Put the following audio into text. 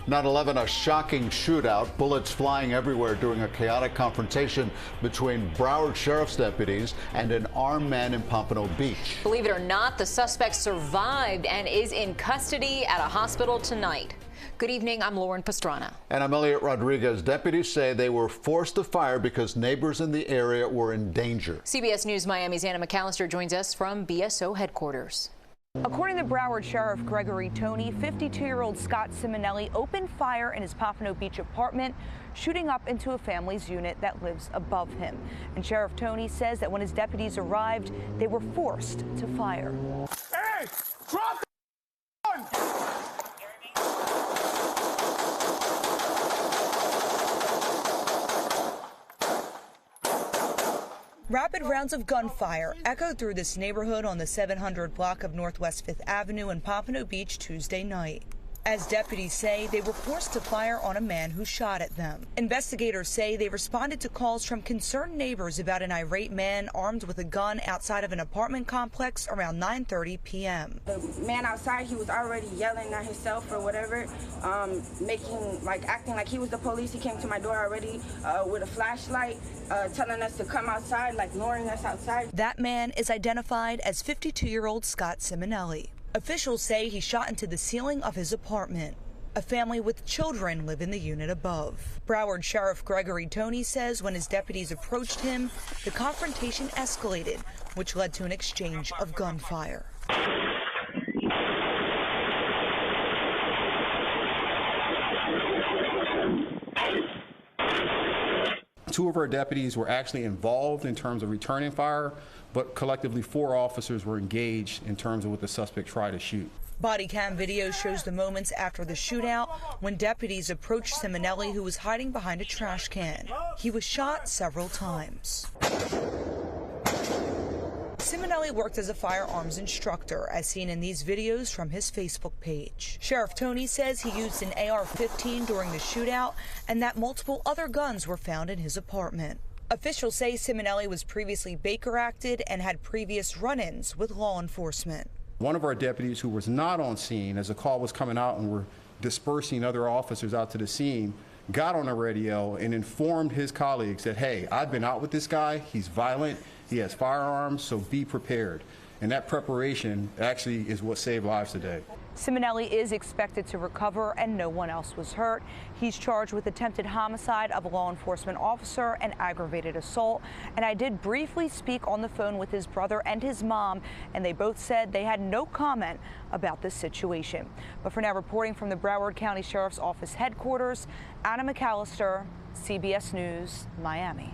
9/11, a shocking shootout, bullets flying everywhere during a chaotic confrontation between Broward Sheriff's deputies and an armed man in Pompano Beach. Believe it or not, the suspect survived and is in custody at a hospital tonight. Good evening, I'm Lauren Pastrana. And I'm Elliot Rodriguez. Deputies say they were forced to fire because neighbors in the area were in danger. CBS News Miami's Anna McAllister joins us from BSO headquarters. According to Broward Sheriff Gregory Tony, 52-year-old Scott Simonelli opened fire in his Pompano Beach apartment, shooting up into a family's unit that lives above him. And Sheriff Tony says that when his deputies arrived, they were forced to fire. Hey, drop the gun! Rapid rounds of gunfire echoed through this neighborhood on the 700 block of Northwest 5th Avenue in Pompano Beach Tuesday night. As deputies say, they were forced to fire on a man who shot at them. Investigators say they responded to calls from concerned neighbors about an irate man armed with a gun outside of an apartment complex around 9:30 p.m. The man outside, he was already yelling at himself or whatever, acting like he was the police. He came to my door already with a flashlight, telling us to come outside, like luring us outside. That man is identified as 52-year-old Scott Simonelli. Officials say he shot into the ceiling of his apartment. A family with children live in the unit above. Broward Sheriff Gregory Tony says when his deputies approached him, the confrontation escalated, which led to an exchange of gunfire. Two of our deputies were actually involved in terms of returning fire, but collectively 4 officers were engaged in terms of what the suspect tried to shoot. Body cam video shows the moments after the shootout when deputies approached Simonelli, who was hiding behind a trash can. He was shot several times. Simonelli worked as a firearms instructor, as seen in these videos from his Facebook page. Sheriff Tony says he used an AR-15 during the shootout and that multiple other guns were found in his apartment. Officials say Simonelli was previously Baker-acted and had previous run-ins with law enforcement. One of our deputies who was not on scene as the call was coming out and were dispersing other officers out to the scene got on the radio and informed his colleagues that, hey, I've been out with this guy, he's violent, he has firearms, so be prepared. And that preparation actually is what saved lives today. Simonelli is expected to recover and no one else was hurt. He's charged with attempted homicide of a law enforcement officer and aggravated assault. And I did briefly speak on the phone with his brother and his mom, and they both said they had no comment about this situation. But for now, reporting from the Broward County Sheriff's Office headquarters, Anna McAllister, CBS News, Miami.